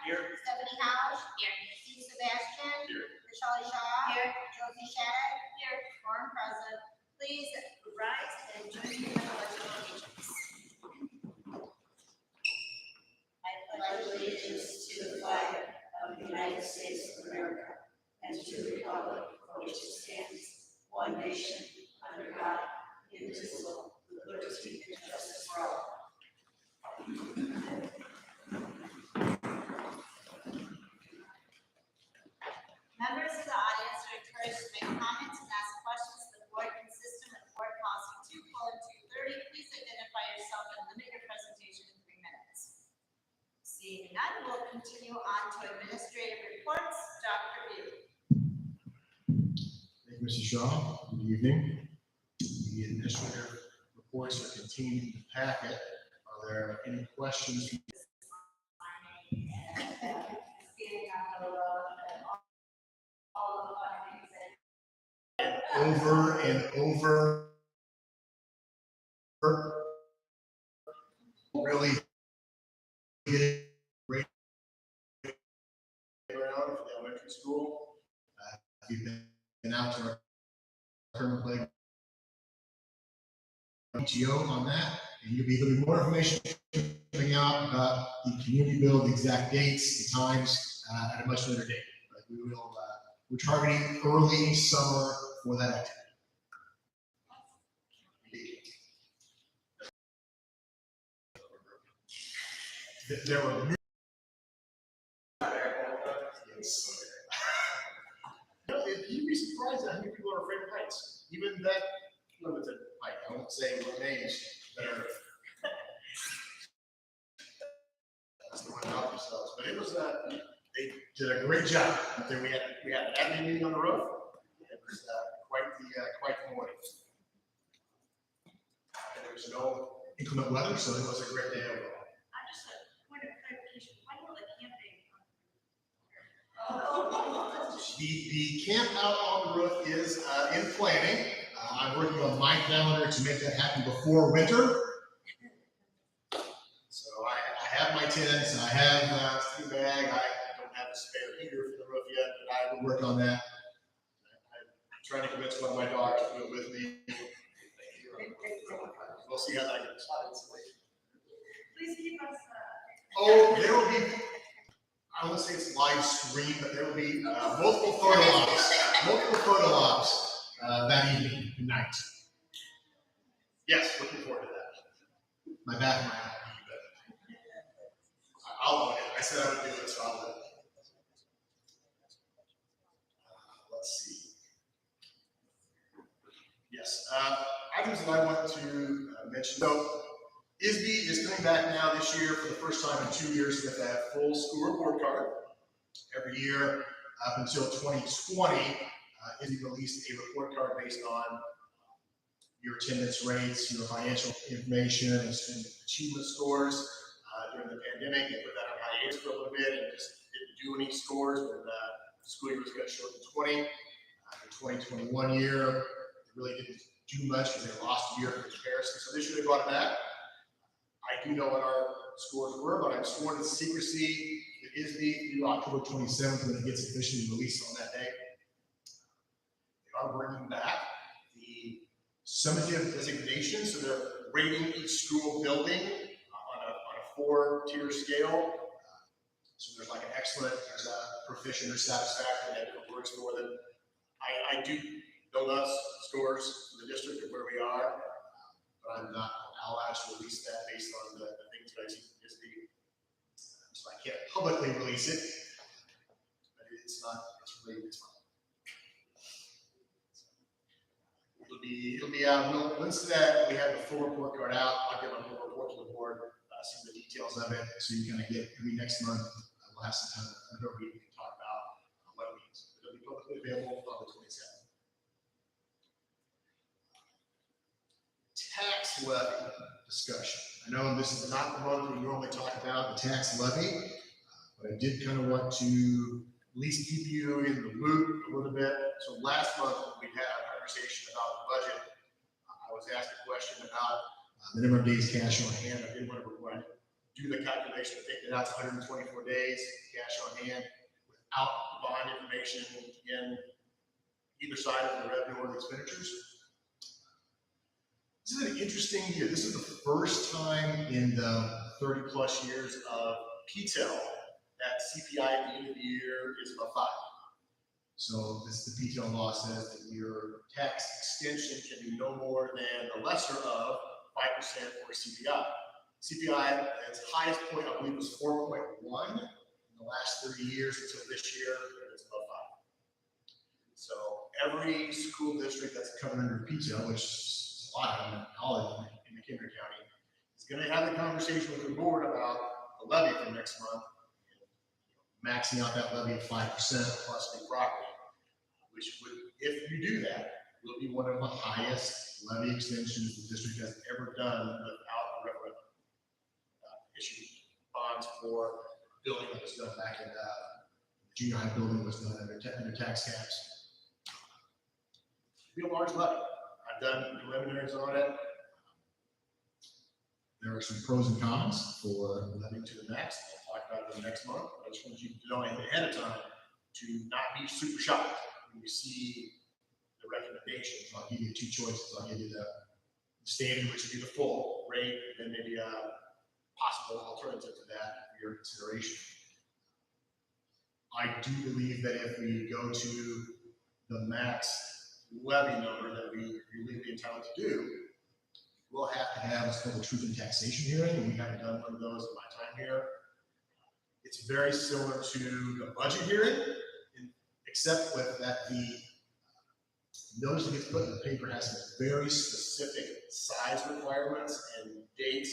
Here. Stephanie House. Here. Steve Sebastian. Here. Michelle Shaw. Here. Josie Shattuck. Here. Quorum present. Please rise and join me in the pledge of allegiance. I pledge allegiance to the flag of the United States of America and to the republic for which it stands, one nation, under God, indivisible, with liberty and justice for all. Members of the audience are encouraged to make comments and ask questions to the board consistent with board policy 2:230. Please identify yourself and limit your presentation to 3 minutes. Seeing none, we'll continue on to administrative reports. Dr. Beal. Thank you, Mr. Shaw. Good evening. The administrative reports are contained in the packet. Are there any questions? Over and over. Really get great around for the elementary school. If you've been out to our current play PTO on that, and there'll be more information coming out about the community build, the exact dates, the times at a much later date. But we will. We're targeting early summer for that activity. There were you'd be surprised at how many people are afraid of heights. Even that limited height. I won't say what names that are the one out themselves, but it was they did a great job. Then we had an admin meeting on the roof. It was quite the morning. And there was no inclement weather, so it was a great day overall. Just a point of clarification. Why will the camping? The camp out on the roof is in planning. I'm working on my calendar to make that happen before winter. So I have my tents, I have sleeping bag. I don't have a spare heater for the roof yet, but I will work on that. I'm trying to convince one of my daughters to do it with me. We'll see how that goes. Please keep us. Oh, there will be. I won't say it's live stream, but there will be multiple photo ops that evening, tonight. Yes, looking forward to that. My back might not be, but I'll own it. I said I would do it, so I'll do it. Let's see. Yes, items that I want to mention. So, ISB is coming back now this year for the first time in 2 years with a full school report card. Every year up until 2020, ISB released a report card based on your attendance rates, your financial information, and student achievement scores. During the pandemic, they put that on hiatus for a little bit and just didn't do any scores when the school year was cut short to 20. The 2021 year, they really didn't do much because they lost a year for comparison. So this year they brought it back. I do know what our scores were, but I'm sworn to secrecy. It is through October 27th when it gets officially released on that day. They are bringing back the summative designation, so they're rating each school building on a 4-tier scale. So there's like an excellent, there's a proficient or satisfactory, that different words for them. I do know those scores for the district of where we are, but I'm not allowed to release that based on the things that I see from ISB. So I can't publicly release it, but it's fine. It'll be out. Once that we have the full report card out, I'll give a full report to the board, see the details of it, so you kind of get, next month, we'll have some time to we can talk about what it means. It'll be publicly available on the 27th. Tax levy discussion. I know this is not the month we normally talk about the tax levy, but I did kind of want to at least keep you in the loop a little bit. So last month we had a conversation about the budget. I was asked a question about the number of days cash on hand. I didn't want to provide do the calculation, take it out to 124 days, cash on hand, without the bond information, again, either side of the revenue or the expenditures. This is an interesting year. This is the first time in the 30 plus years of PTEL that CPI at the end of the year is above 5. So this, the PTEL law says that your tax extension can be no more than the lesser of 5% or CPI. CPI at its highest point, I believe, was 4.1 in the last 30 years until this year, and it's above 5. So every school district that's coming under PTEL, which is a lot of them, all in McHenry County, is going to have the conversation with the board about the levy for next month, maxing out that levy at 5% plus new property, which would, if you do that, will be one of the highest levy extensions the district has ever done without a referendum. Issued bonds for building that was done back in the junior high building was done under tax caps. It'd be a large levy. I've done preliminaries on it. There are some pros and cons for levying to the max. I'll talk about them next month. I just want you to know ahead of time to not be super shocked when you see the recommendations. I'll give you two choices. I'll give you the standard, which would be the full rate, and then maybe a possible alternative to that for your consideration. I do believe that if we go to the max levy number that we legally entitled to do, we'll have to have what's called a truth in taxation hearing, and we haven't done one of those in my time here. It's very similar to the budget hearing, except with that the notice that gets put in the paper has some very specific size requirements and date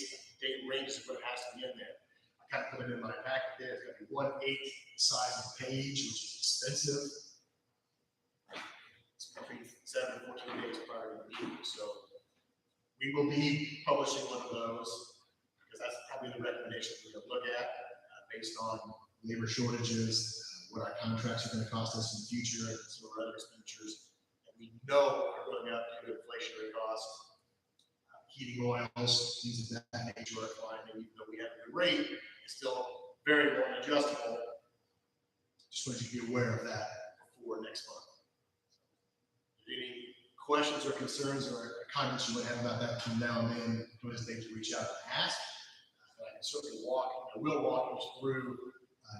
ranges of what it has to be in there. I kind of put it in my packet there. It's going to be 1/8 the size of the page, which is expensive. It's between 7 and 14 days prior to the meeting. So we will be publishing one of those because that's probably the recommendation we're going to look at based on labor shortages, what our contracts are going to cost us in the future, and some of our other expenditures. And we know are going up due to inflationary costs. Heating oils, things of that nature are climbing, even though we have a good rate, it's still very low and adjustable. Just want you to be aware of that before next month. Any questions or concerns or comments you might have about that between now and then, don't hesitate to reach out and ask. I can certainly I will walk you through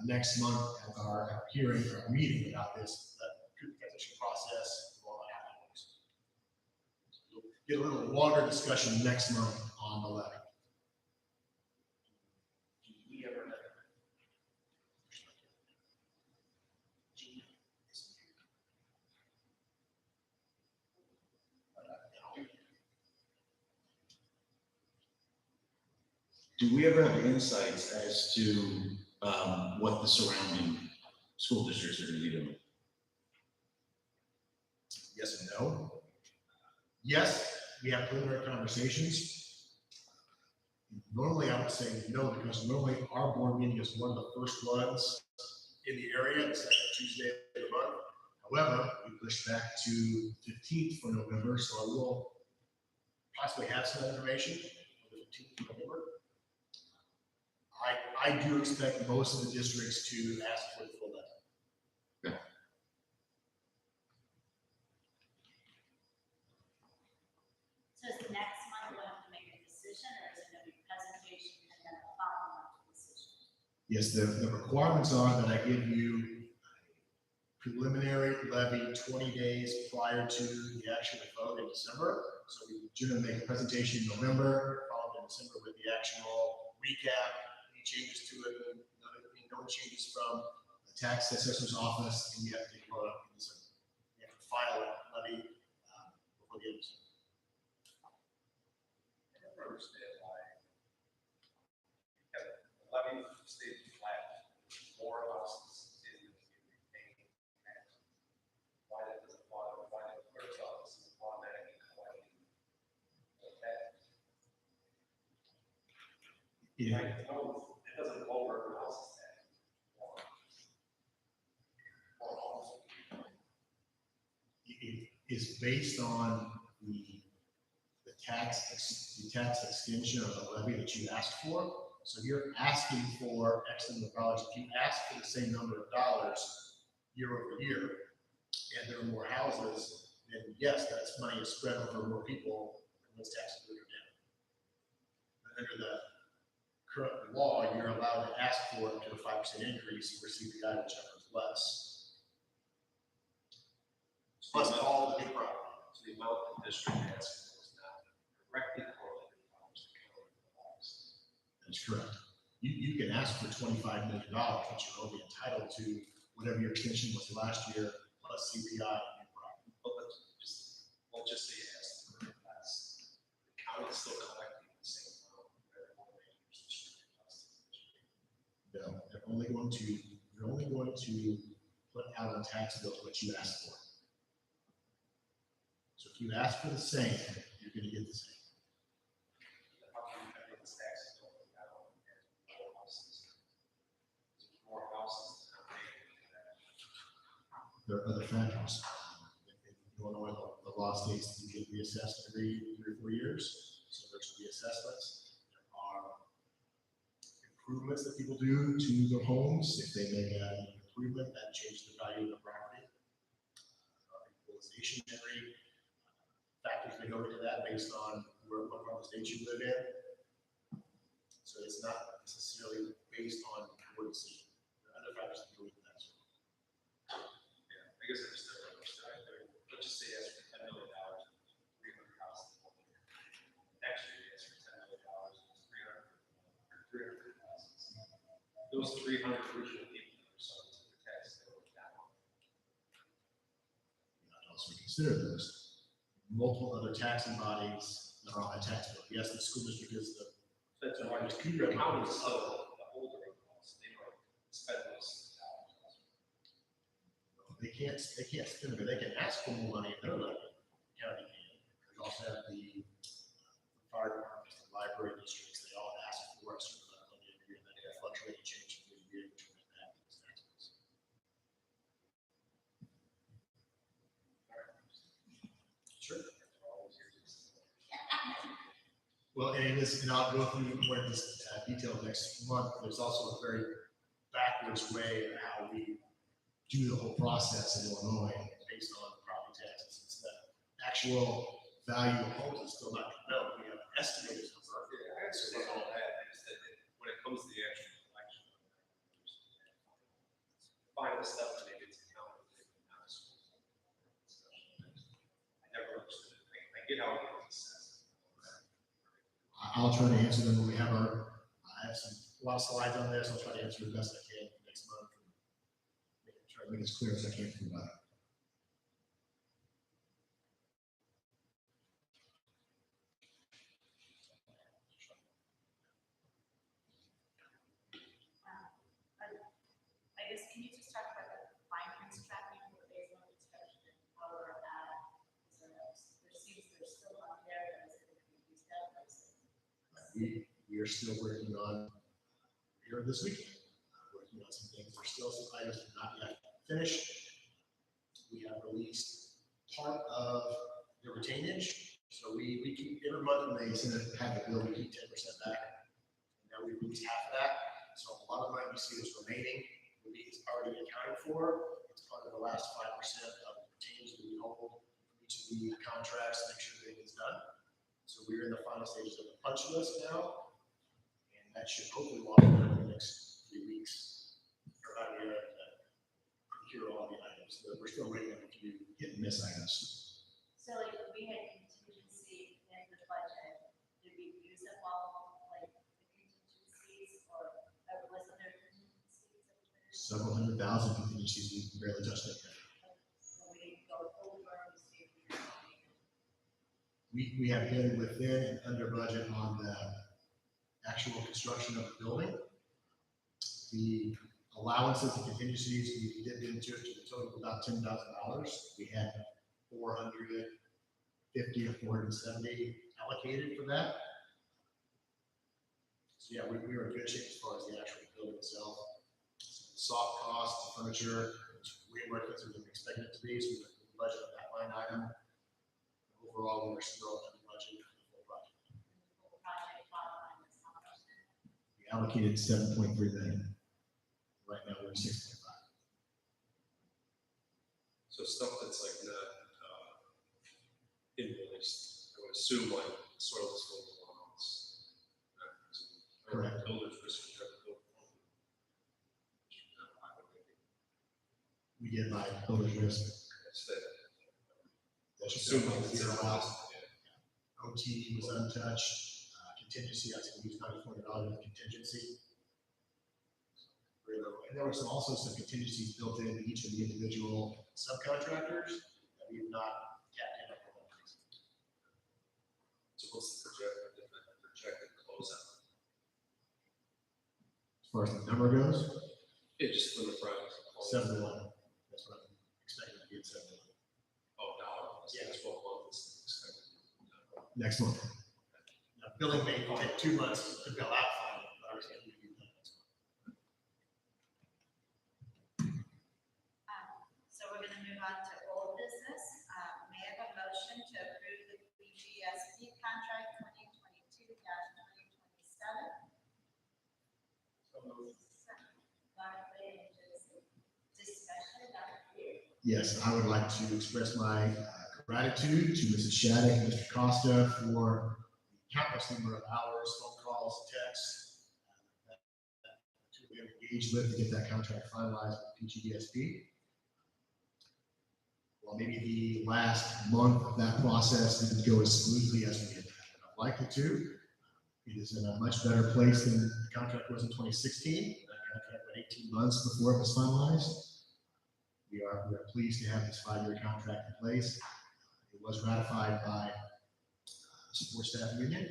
next month at our hearing or our meeting about this transition process and all that happens. We'll get a little longer discussion next month on the levy. Do we ever have insights as to what the surrounding school districts are going to be doing? Yes and no. Yes, we have preliminary conversations. Normally, I would say no, because normally our board meeting is one of the first ones in the area, the second Tuesday of the month. However, we pushed back to 15th for November, so I will possibly have some information on the 15th of November. I do expect most of the districts to ask for the full levy. Okay. So is next month we'll have to make a decision, or is it going to be presentation and then a follow-up decision? Yes, the requirements are that I give you preliminary levy 20 days prior to the actual vote in December. So we generally make a presentation in November, followed in December with the actual recap, any changes to it, no changes from the tax assessor's office, and we have to take a vote in December. We have to file levy before the end of December. I don't understand why the levy stays flat, more houses in retained tax. Why that doesn't follow, why the clerk's office is automatically collecting the tax. Yeah. Right, no, it doesn't lower the house's tax. It is based on the tax extension of the levy that you asked for. So you're asking for X number of dollars. If you ask for the same number of dollars year over year, and there are more houses, then yes, that's money is spread over more people, and those taxes will go down. But under the current law, you're allowed to ask for up to a 5% increase for CPI, whichever is less. Plus all the new property. So the amount the district has is not directly correlated to how much the county provides. That's correct. You can ask for $25 million, but you're only entitled to whatever your extension was last year, plus CPI and new property. But we'll just say it has to be less. The county is still collecting the same amount. No, you're only going to put out on tax bills what you asked for. So if you ask for the same, you're going to get the same. How can you pay this tax bill without more houses? More houses than I'm paying for that. There are other factors. In Illinois, the law states that you get reassessed every 3 or 4 years. So there's reassessments. There are improvements that people do to their homes. If they make an improvement, that changes the value of the property. Equalizationary factors that go into that based on what part of the state you live in. So it's not necessarily based on what it's. There are other factors that go into that. Yeah, I guess I just don't understand. Let's just say it's for $10 million, 300 houses. Next year, it's for $10 million, 300 houses. Those 300 original people that are subject to the tax, they were down. You know, also consider those multiple other taxing bodies that are on a tax bill. Yes, the school district is the That's the why largest the contributor. county is still the holder of those. They might spend those dollars. They can't spend it, they can ask for more money in their levy. The county can. We also have the fire departments, the library districts, they all ask for a certain amount of money every year, and that can fluctuate and change from year to year, which will impact those taxes. Sure. Well, and I'll go through more in this detail next month. There's also a very backwards way of how we do the whole process in Illinois based on property taxes. It's the actual value of homes is still not known. We have an estimated number. Yeah, I understand all that. I just think that when it comes to the actual collection, final stuff that maybe it's accounted for, not schools. I never understood it. I get how it is assessed. I'll try to answer them when we have I have a lot of slides on this. I'll try to answer the best I can next month. Try to make it as clear as I can for you. I guess, can you just talk about the finance tracking for basement inspection and how we're at? There seems there's still up there, but is it going to be used up? We are still working on here this weekend. Working on some things. There's still some items that are not yet finished. We have released part of the retainage. So we keep every month when they send it, have the bill, we keep 10% back. And now we release half of that. So a lot of money you see that's remaining is already accounted for. It's part of the last 5% of the retainage that we hold for each of the contracts to make sure everything is done. So we're in the final stages of the punch list now. And that should hopefully walk in the next 3 weeks. Or about a year to procure all the items. So we're still waiting on a few hit and miss items. So like we had contingency in the budget, did we use up all like the contingencies or was there contingencies? Several $100,000 contingencies, we barely touched it. So we go over, we see. We have been within and under budget on the actual construction of the building. The allowances and contingencies, we dipped into it to the total of about $10,000. We had 450 or 470 allocated for that. So yeah, we were in good shape as far as the actual building itself. So the soft cost, the furniture, it's way more expensive than we expected it to be, so we went through the budget on that line item. Overall, we were still under budget for the full project. Project bottom line is how much then? We allocated 7.3 million. Right now, we're at 6.5. So stuff that's like not invoiced, I would assume like soil disposal allowance. Correct. Builders risk. We get by builder's risk. That's that. That should Assuming go it's zero out. yeah. OT was untouched. Contingency, I think we used $9,400 of contingency. Very low. And there were also some contingencies built into each of the individual subcontractors that we have not tapped in on. So what's the projected closeout? As far as the number goes, Yeah, just limit price. 7 to 1. That's what I'm expecting to be at 7 to 1. Oh, dollar. Yeah. 12 months. Next month. Now, billing may take 2 months to bill out final, but I expect we can do that next month. So we're gonna move on to old business. May I have a motion to approve the BGSP contract 2022-2027? Discussion, Dr. Beard. Yes, I would like to express my gratitude to Mrs. Shattuck and Mr. Costa for the countless number of hours, phone calls, texts that we engaged with to get that contract finalized with PGDSP. Well, maybe the last month of that process didn't go as smoothly as we had liked it to. It is in a much better place than the contract was in 2016. That contract went 18 months before it was finalized. We are pleased to have this 5-year contract in place. It was ratified by the support staff union.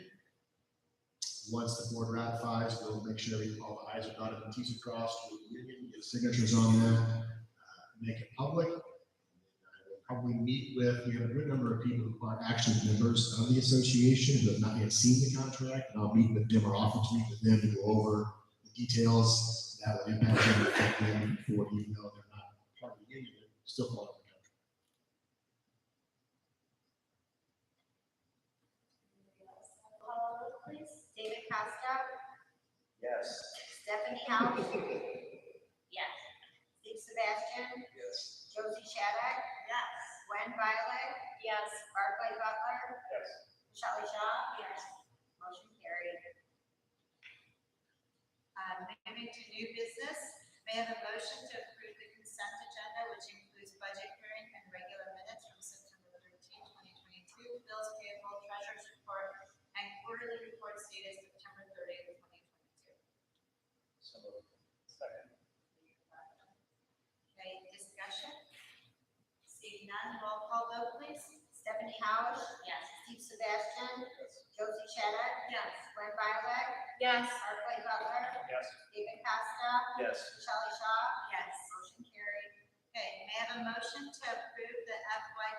Once the board ratifies, we'll make sure all the I's are dotted and T's are crossed with the union, get signatures on that, make it public. I will probably meet with, we have a good number of people who are actually members of the association who have not yet seen the contract, and I'll meet with them or offer to meet with them to go over the details that would impact them, affect them before, even though they're not part of the union, they're still part of the contract. Please. David Costa, Yes. Stephanie House. Yes. Steve Sebastian, Yes. Josie Shattuck. Yes. Gwen Violet. Yes. Barclay Butler. Yes. Shelley Shaw. Yes. Motion carried. Moving to new business, may I have a motion to approve the consent agenda, which includes budget hearing and regular minutes from September 13, 2022, bills payable, treasurer's report, and quarterly report dated September 30, 2022. So moved. Second. Okay, discussion? Seeing none, roll call vote, please. Stephanie Howard. Yes. Steve Sebastian. Yes. Josie Shattuck. Yes. Gwen Violet. Yes. Barclay Butler. Yes. David Costa. Yes. Shelley Shaw. Yes. Motion carried. Okay, may I have a motion to approve the FY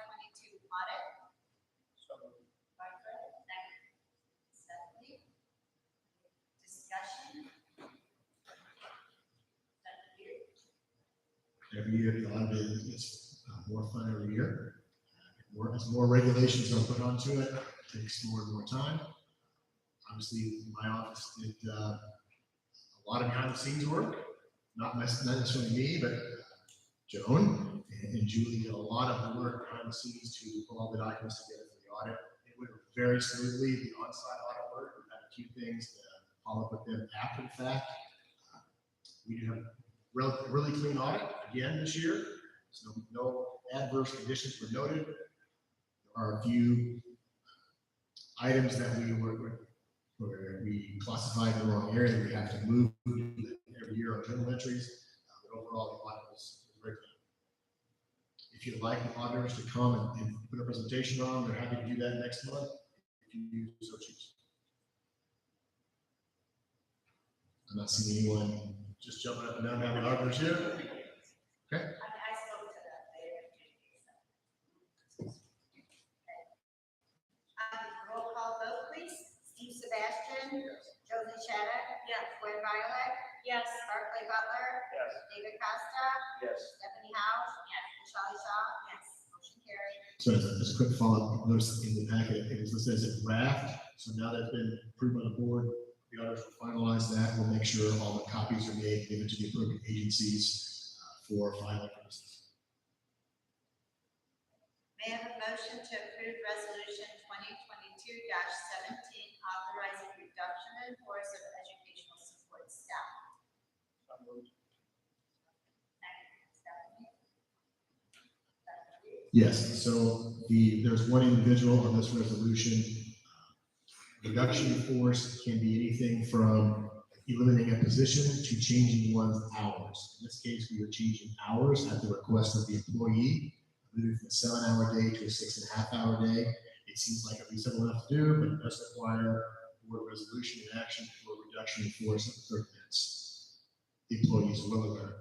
22 audit? So moved. Barclay. Second. Stephanie. Discussion? Dr. Beard. Every year, the audit is more fun every year. As more regulations are put onto it, it takes more and more time. Obviously, my office did a lot of behind the scenes work, not necessarily me, but Joan and Julie did a lot of the work behind the scenes to pull all the documents together for the audit. It went very smoothly, the on-site audit work. We've had a few things to follow up with them after the fact. We do have a really clean audit again this year. So no adverse conditions were noted. There are a few items that we classified in the wrong area that we have to move every year on journal entries. But overall, the audit was very clean. If you'd like the auditors to come and put a presentation on, they're happy to do that next month if you so choose. I'm not seeing anyone just jumping up and down having auditors here. Okay. I spoke to them. Roll call vote, please. Steve Sebastian. Josie Shattuck. Yes. Gwen Violet. Yes. Barclay Butler. Yes. David Costa. Yes. Stephanie House. Yes. Shelley Shaw. Yes. Motion carried. So as a quick follow-up, notice in the packet, it was listed as a draft. So now that's been approved by the board, The auditors will finalize that. We'll make sure all the copies are made, given to the appropriate agencies for filing purposes. May I have a motion to approve resolution 2022-17, authorizing reduction in force of educational support staff? Yes, so there's one individual on this resolution. Reduction in force can be anything from eliminating a position to changing one's hours. In this case, we are changing hours at the request of the employee, moving from a 7-hour day to a 6.5-hour day. It seems like it'd be simple enough to do, but it does require board resolution and action for reduction in force of 30 minutes. The employees will learn.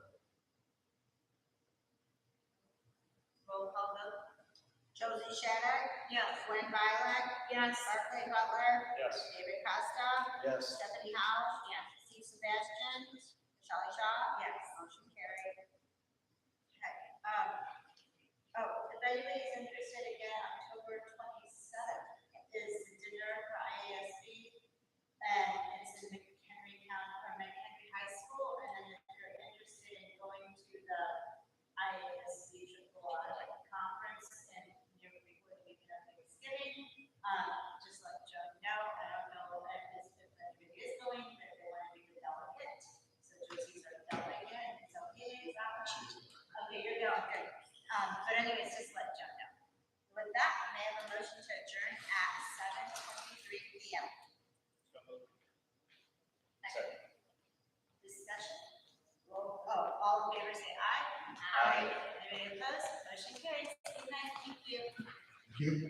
Roll call vote. Josie Shadrack? Yes. Gwen Violet? Yes. Barclay Butler? Yes. David Costa? Yes. Stephanie Howe? Yes. Steve Sebastian? Shelley Shaw? Yes. Motion carried. Okay, if anybody is interested, again, October 27th is the dinner for IASB, and it's in McHenry County, or McHenry High School, and then if you're interested in going to the IASB conference and near the weekend of Thanksgiving, just let Joe know. I don't know if anybody is going, but if they want to be the delegate. So Josie's our delegate, so he is out. Okay, you're going, good. But anyways, just let Joe know. With that, may I have a motion to adjourn at 7:23 p.m. Discussion. All in favor say aye. Aye. Anybody opposed? Motion carries. Good night. Thank you. Thank you.